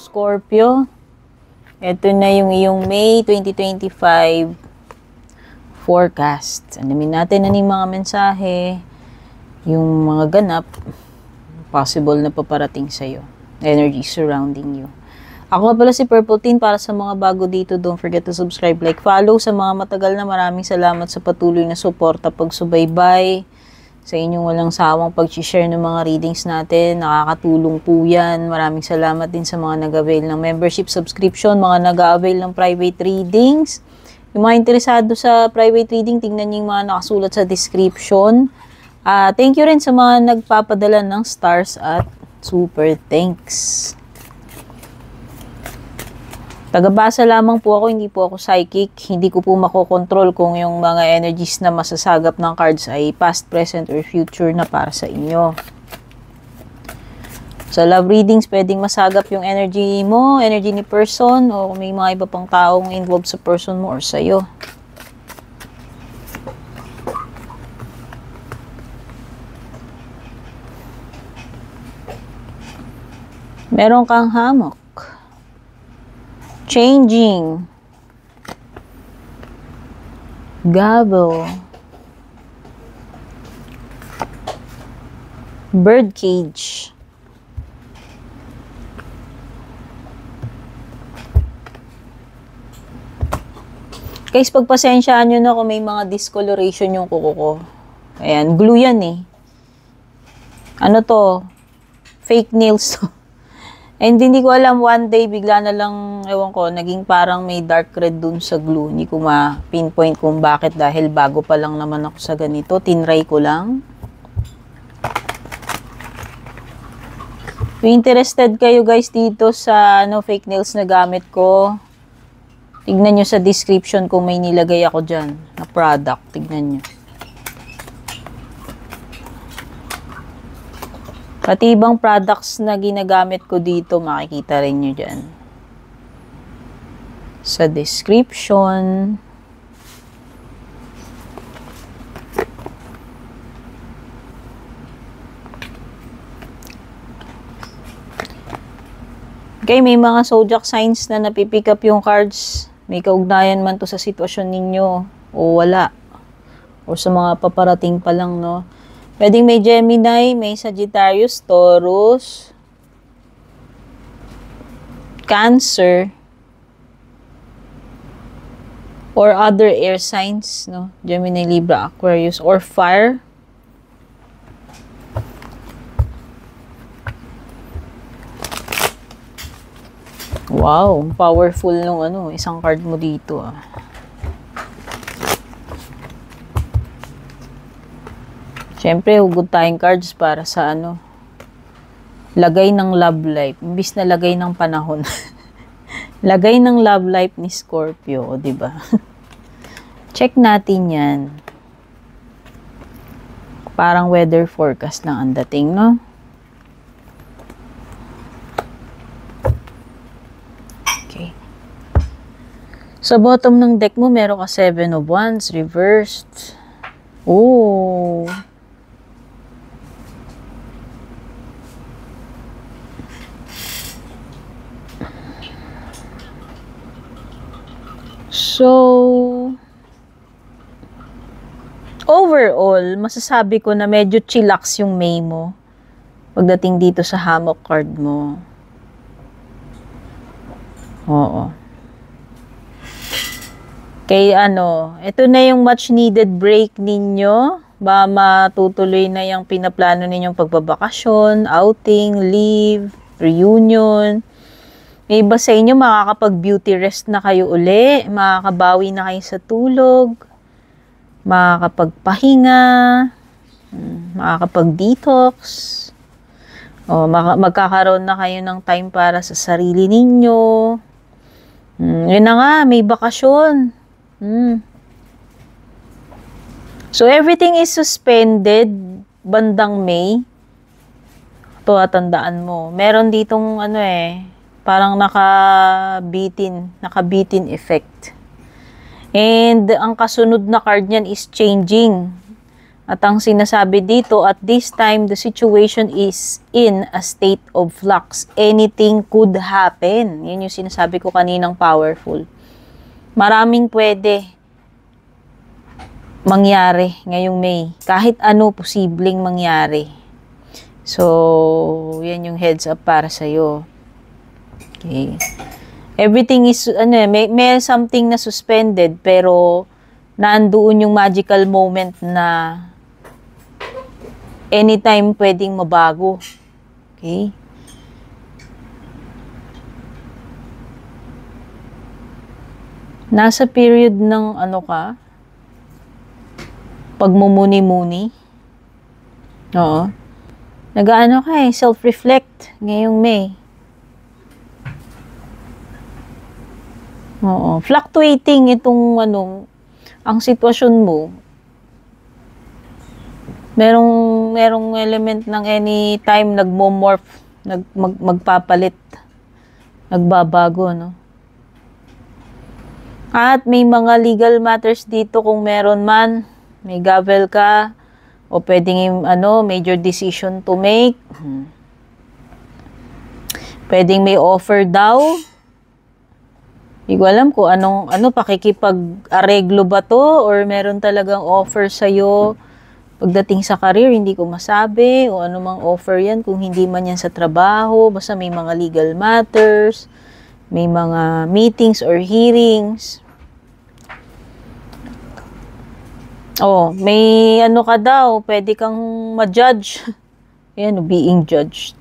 Scorpio. Ito na yung iyong May 2025 forecast. Alamin natin ano yung mga mensahe, yung mga ganap, possible na paparating sa'yo. Energy surrounding you. Ako pala si Purple Teen. Para sa mga bago dito, don't forget to subscribe, like, follow. Sa mga matagal na, maraming salamat sa patuloy na suporta, pagsubaybay, sa inyong walang sawang pag-share ng mga readings natin. Nakakatulong po yan. Maraming salamat din sa mga nag-avail ng membership subscription, mga nag-avail ng private readings. Yung mga interesado sa private reading, tingnan niyo yung mga nakasulat sa description. Thank you rin sa mga nagpapadala ng stars at super thanks. Tagabasa lamang po ako, hindi po ako psychic. Hindi ko po makokontrol kung yung mga energies na masasagap ng cards ay past, present, or future na para sa inyo. Sa love readings, pwedeng masagap yung energy mo, energy ni person, o may mga iba pang taong involved sa person mo or sa'yo. Meron kang hamok. Changing. Gobble. Bird cage. Guys, pagpasensyaan nyo na kung may mga discoloration yung kuko ko. Ayan, glue yan eh. Ano to? Fake nails to. And hindi ko alam, one day, bigla na lang, ewan ko, naging parang may dark red dun sa glue. Hindi ko ma-pinpoint kung bakit dahil bago pa lang naman ako sa ganito. Tinry ko lang. Kung interested kayo guys dito sa fake nails na gamit ko, tignan nyo sa description kung may nilagay ako dyan na product. Tignan nyo. Pati ibang products na ginagamit ko dito, makikita rin nyo dyan. Sa description. Okay, may mga zodiac signs na napipick up yung cards. May kaugnayan man to sa sitwasyon ninyo o wala. O sa mga paparating pa lang, no? Pwedeng may Gemini, may Sagittarius, Taurus, Cancer, or other air signs, no? Gemini, Libra, Aquarius, or fire. Wow, powerful nung isang card mo dito, ah. Siyempre, hugot tayong cards para sa lagay ng love life. Imbis na lagay ng panahon. Lagay ng love life ni Scorpio, o diba? Check natin yan. Parang weather forecast lang ang dating, no? Okay. Sa bottom ng deck mo, meron ka 7 of Wands, reversed. Oh! So, overall, masasabi ko na medyo chillax yung May mo pagdating dito sa hammock card mo. Oo. Kaya ito na yung much needed break ninyo. Ba matutuloy na yung pinaplano ninyong pagbabakasyon, outing, leave, reunion. May iba sa inyo, makakapag-beauty rest na kayo uli, makakabawi na kayo sa tulog, makakapagpahinga, makakapag-detox, o magkakaroon na kayo ng time para sa sarili ninyo. Yun na nga, may bakasyon. So, everything is suspended bandang May. Ito, tandaan mo. Meron ditong parang nakabitin effect. And ang kasunod na card niyan is changing. At ang sinasabi dito, at this time, the situation is in a state of flux. Anything could happen. Yan yung sinasabi ko kaninang powerful. Maraming pwede mangyari ngayong May. Kahit ano posibleng mangyari. So, yan yung heads up para sa'yo. Okay. Everything is, may something na suspended, pero nandoon yung magical moment na anytime pwedeng mabago. Okay? Nasa period ng pagmumuni-muni. Oo. Nag-aano ka self-reflect ngayong May. Oo. Fluctuating itong ang sitwasyon mo. Merong element ng anytime nagmo-morph, magpapalit, nagbabago, no? At may mga legal matters dito kung meron man, may gavel ka, o pwedeng major decision to make. Pwedeng may offer daw. Hindi ko alam kung pakikipag-areglo ba to, or meron talagang offer sa'yo. Pagdating sa career, hindi ko masabi o anumang offer yan kung hindi man yan sa trabaho. Basta may mga legal matters, may mga meetings or hearings. Oh, may ka daw, pwede kang ma-judge. Ayan, being judged.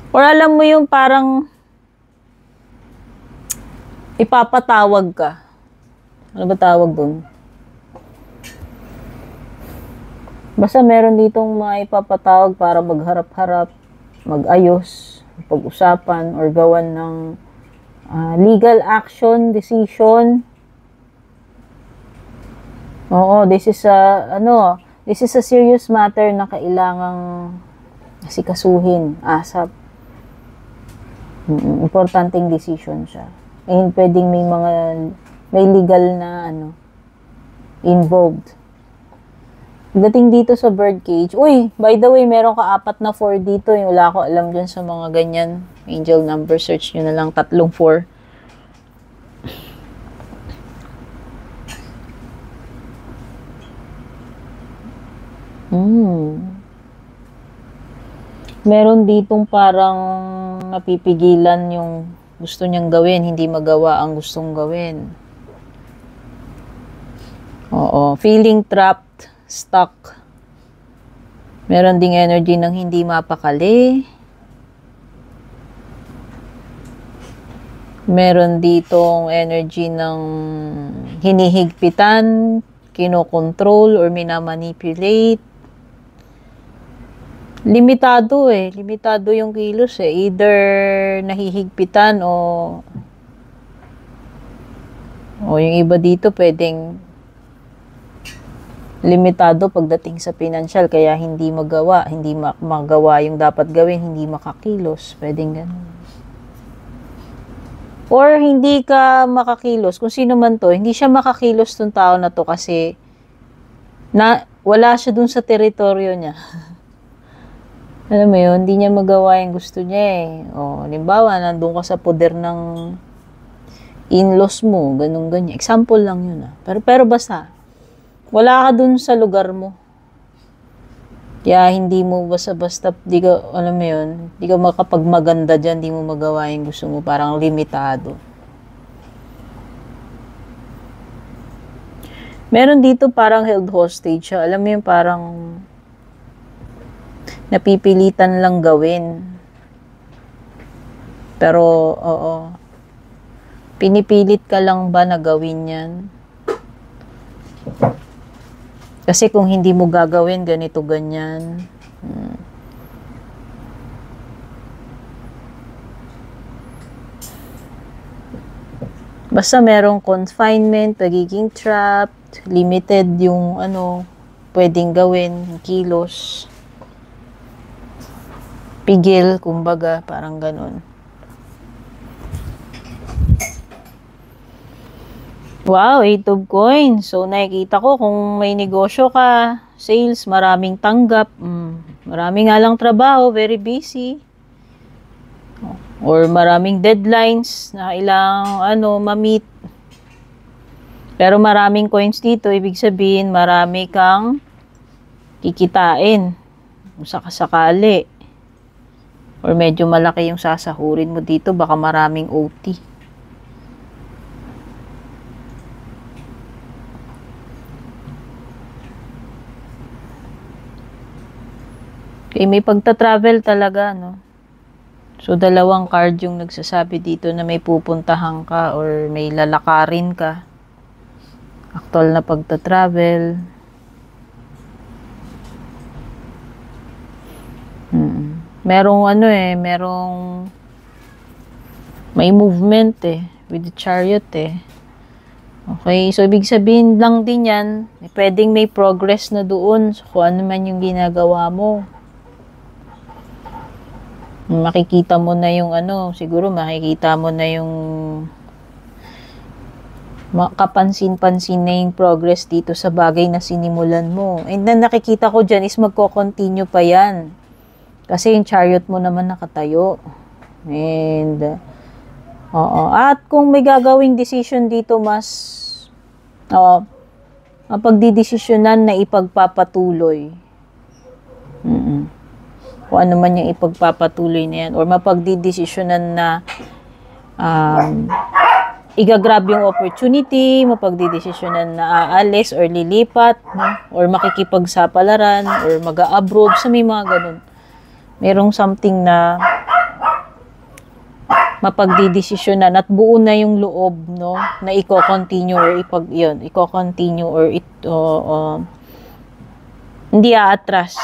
Or alam mo yung parang ipapatawag ka. Ano ba tawag dun? Basta meron ditong mga ipapatawag para magharap-harap, mag-ayos, pag-usapan, or gawan ng legal action, decision. Oo, this is a serious matter na kailangang asikasuhin, asap. Importanteng decision siya. And pwedeng may legal na involved. Pagdating dito sa birdcage, by the way, meron ka 4 na 4 dito. Yung wala ko alam dyan sa mga ganyan. Angel number, search nyo na lang, 3 4. Meron ditong parang napipigilan yung gusto niyang gawin, hindi magawa ang gustong gawin. Oo, feeling trapped, stuck. Meron ding energy ng hindi mapakali. Meron ditong energy ng hinihigpitan, kinokontrol, or minamanipulate. Limitado Limitado yung kilos Either nahihigpitan o yung iba dito pwedeng limitado pagdating sa financial, kaya hindi magawa yung dapat gawin, hindi makakilos, pwedeng ganun. Or hindi ka makakilos, kung sino man to, hindi siya makakilos tong tao na to kasi wala siya dun sa teritoryo niya. Alam mo yun, hindi niya magawa yung gusto niya O, halimbawa, nandun ka sa poder ng in-laws mo, ganun-ganyan. Example lang yun Pero basta, wala ka dun sa lugar mo. Kaya hindi mo basta-basta, di ka, alam mo yun, di ka makapagmaganda dyan, di mo magawa yung gusto mo, parang limitado. Meron dito parang held hostage siya. Alam mo yun, parang napipilitan lang gawin. Pero, pinipilit ka lang ba na gawin yan? Kasi kung hindi mo gagawin, ganito, ganyan. Basta merong confinement, pagiging trapped, limited yung pwedeng gawin, kilos. Pigil, kumbaga, parang ganun. Wow, 8 of coins. So, nakikita ko kung may negosyo ka, sales, maraming tanggap, maraming nga lang trabaho, very busy. Or maraming deadlines na ilang ma-meet. Pero maraming coins dito, ibig sabihin marami kang kikitain kung sakasakali. Or medyo malaki yung sasahurin mo dito, baka maraming OT. Okay, may pagta-travel talaga, no? So, dalawang card yung nagsasabi dito na may pupuntahan ka or may lalakarin ka. Actual na pagta-travel. Merong merong may movement with the chariot Okay, so ibig sabihin lang din yan, pwedeng may progress na doon so, kung ano man yung ginagawa mo. Makikita mo na yung siguro makikita mo na yung makapansin-pansin na yung progress dito sa bagay na sinimulan mo. And then nakikita ko dyan is magko-continue pa yan. Kasi yung chariot mo naman nakatayo. And, at kung may gagawing decision dito mapagdidesisyonan na ipagpapatuloy. Kung ano man yung ipagpapatuloy na yan. Or mapagdidesisyonan na igagrab yung opportunity, mapagdidesisyonan na aalis or lilipat, no? Or makikipagsapalaran, or mag-a-abroad, sa may mga ganun. Merong something na mapagdidesisyonan at buo na yung loob, no, na i-continue or i-continue or hindi aatras.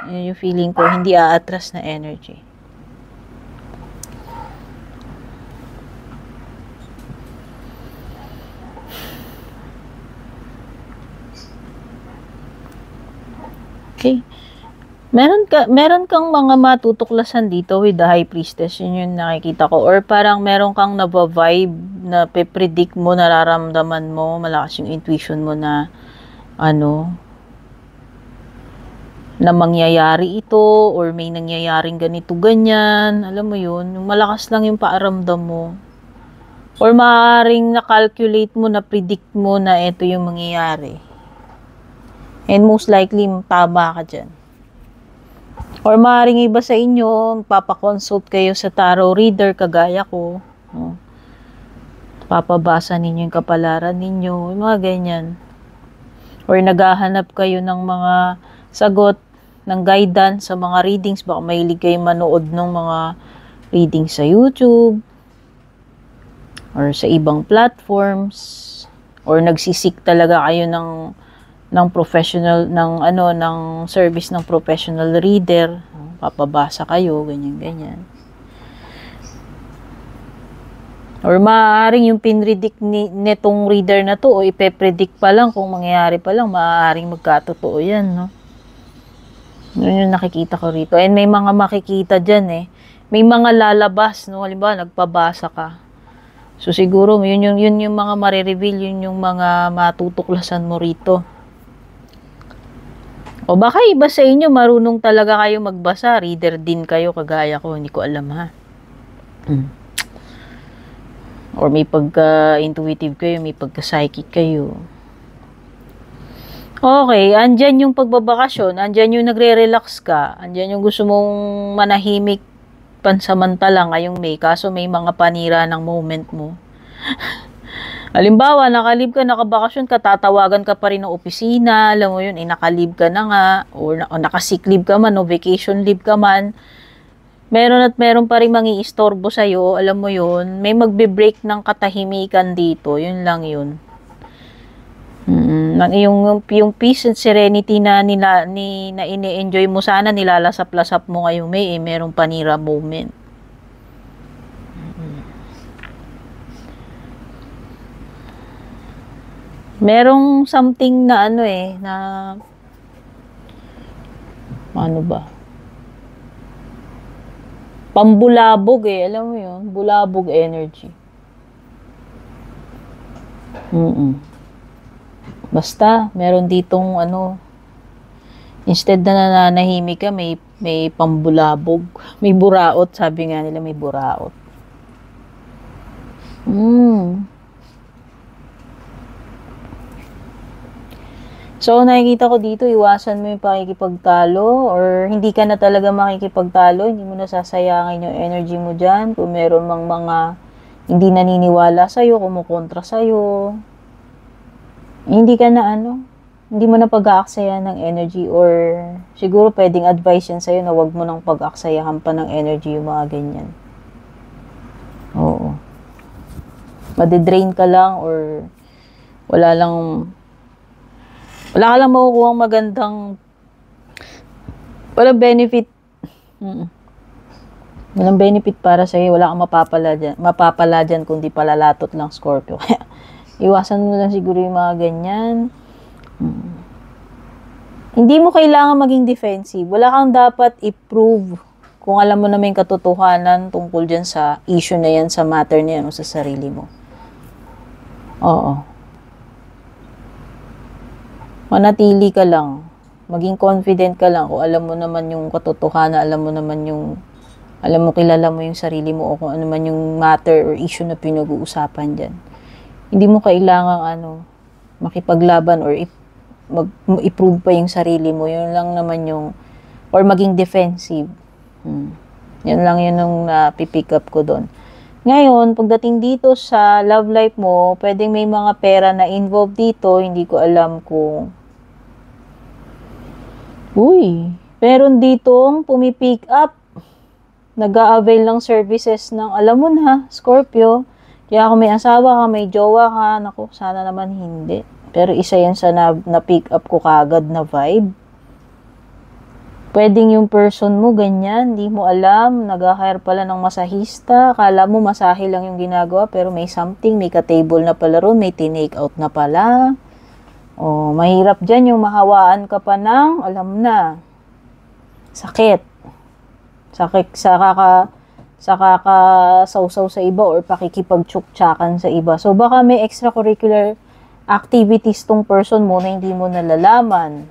Yung feeling ko, hindi aatras na energy. Okay. Meron kang mga matutuklasan dito with the High Priestess. Yun yung nakikita ko. Or parang meron kang naba-vibe na pe-predict mo, nararamdaman mo, malakas yung intuition mo na na mangyayari ito or may nangyayaring ganito, ganyan. Alam mo yun, yung malakas lang yung paaramdam mo. Or maaaring na-calculate mo, na-predict mo na ito yung mangyayari. And most likely, tama ka dyan. Or maaaring iba sa inyo, papakonsult kayo sa tarot reader, kagaya ko. Papabasa ninyo yung kapalaran ninyo, yung mga ganyan. Or naghahanap kayo ng mga sagot, ng guidance sa mga readings. Baka mahilig kayo manood ng mga readings sa YouTube, or sa ibang platforms, or nagsisik talaga kayo ng professional, ng service ng professional reader, papabasa kayo, ganyan. Or maaaring yung pinredict netong reader na to, o ipe-predict pa lang, kung mangyayari pa lang, maaaring magkatotoo yan, no? Yun yung nakikita ko rito. And may mga makikita dyan may mga lalabas, no? Halimbawa, nagpabasa ka. So, siguro, yun yung mga marireveal, yun yung mga matutuklasan mo rito. O baka iba sa inyo, marunong talaga kayo magbasa. Reader din kayo, kagaya ko. Hindi ko alam, ha? Or may pagka-intuitive kayo, may pagka-psychic kayo. Okay, andyan yung pagbabakasyon, andyan yung nagre-relax ka, andyan yung gusto mong manahimik pansamantala ngayong May, kaso may mga panira ng moment mo. Halimbawa, nakalib ka, nakabakasyon ka, tatawagan ka pa rin ng opisina, alam mo yun, nakalib ka na nga, o nakasick leave ka man, o vacation leave ka man, meron pa rin mangi-istorbo sa'yo, alam mo yun, may magbe-break ng katahimikan dito, yun lang yun. Yung peace and serenity na ini-enjoy mo, sana nilalasap-lasap mo ngayong May, merong panira moment. Merong something na na ano ba? Pambulabog alam mo yun, bulabog energy. Basta, meron ditong instead na nananahimik ka, may pambulabog. May buraot, sabi nga nila, may buraot. So, nakikita ko dito, iwasan mo yung pakikipagtalo or hindi ka na talaga makikipagtalo, hindi mo nasasayangin yung energy mo dyan. Kung meron mang mga hindi naniniwala sa'yo, kumukontra sa'yo, hindi ka na hindi mo na pag-aaksayahan ng energy or siguro pwedeng advice yan sa'yo na wag mo nang pag-aaksayahan pa ng energy yung mga ganyan. Oo. Madidrain ka lang or wala ka lang makukuha magandang walang benefit. Walang benefit para sa'yo. Wala kang mapapala dyan kundi palalatot lang, Scorpio. Kaya iwasan mo lang siguro yung mga ganyan. Hindi mo kailangan maging defensive. Wala kang dapat i-prove kung alam mo naman yung katotohanan tungkol dyan sa issue na yan, sa matter na yan o sa sarili mo. Oo. Manatili ka lang. Maging confident ka lang kung alam mo naman yung katotohanan, alam mo kilala mo yung sarili mo o kung ano man yung matter or issue na pinag-uusapan dyan. Hindi mo kailangang makipaglaban or i-prove pa yung sarili mo. Yun lang naman yung, or maging defensive. Yun lang yun yung pick up ko doon. Ngayon, pagdating dito sa love life mo, pwedeng may mga pera na involved dito. Hindi ko alam kung meron ditong pumipick up. Nag-a-avail ng services ng, alam mo na, Scorpio. Kaya kung may asawa ka, may jowa ka, naku, sana naman hindi. Pero isa yan sa na-pick up ko kagad na vibe. Pwedeng yung person mo, ganyan, di mo alam, nag-hire pala ng masahista, kala mo masahe lang yung ginagawa, pero may something, may ka-table na pala ron, may tinake out na pala. O, mahirap dyan yung mahawaan ka pa ng, alam na, sakit. Sakit sa kakasawsaw sa iba or pakikipagtsuktsakan sa iba. So, baka may extracurricular activities tong person mo na hindi mo nalalaman.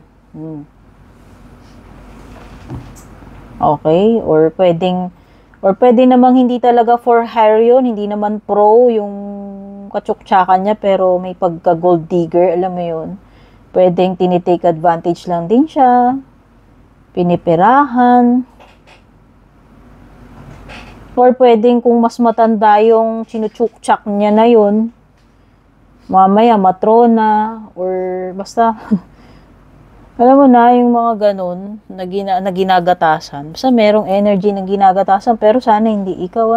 Okay? Or pwede namang hindi talaga for hire yun, hindi naman pro yung katsuktsakan niya, pero may pagka-gold digger, alam mo yun. Pwedeng tinitake advantage lang din siya, pinipirahan, or pwedeng kung mas matanda yung sinutsuk-tsak niya na yun, mamaya matrona, or basta, alam mo na, yung mga ganun, na ginagatasan. Basta merong energy na ginagatasan, pero sana hindi ikaw,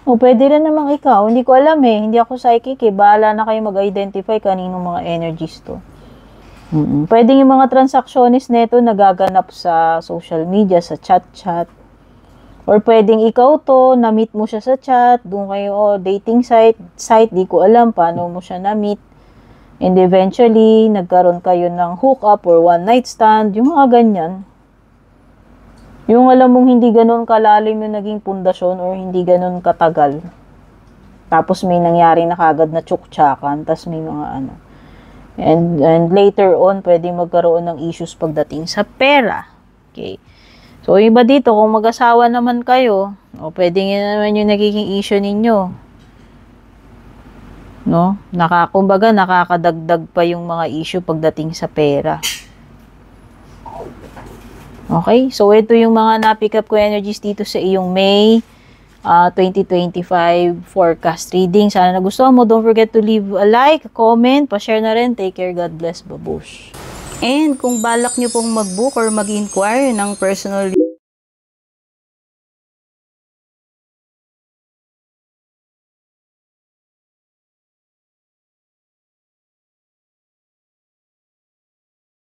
O pwede rin namang ikaw, hindi ko alam hindi ako psychic bahala na kayo mag-identify kaninong mga energies to. Pwedeng yung mga transactionist neto nagaganap sa social media, sa chat-chat. Or pwedeng ikaw to, na-meet mo siya sa chat, doon kayo, dating site, di ko alam paano mo siya na-meet. And eventually, nagkaroon kayo ng hook-up or one-night stand, yung mga ganyan. Yung alam mong hindi ganun kalalim yung naging pundasyon or hindi ganun katagal. Tapos may nangyari na kagad na tsuktsakan, tapos may mga And later on, pwedeng magkaroon ng issues pagdating sa pera. Okay. So, iba dito, kung mag-asawa naman kayo, pwedeng yun naman yung nagiging issue ninyo. No? Kumbaga, nakakadagdag pa yung mga issue pagdating sa pera. Okay? So, ito yung mga na-pick up ko energies dito sa iyong May 2025 forecast reading. Sana nagustuhan mo. Don't forget to leave a like, a comment, pa-share na rin. Take care. God bless. Babush. And kung balak nyo pong mag-book or mag-inquire ng personal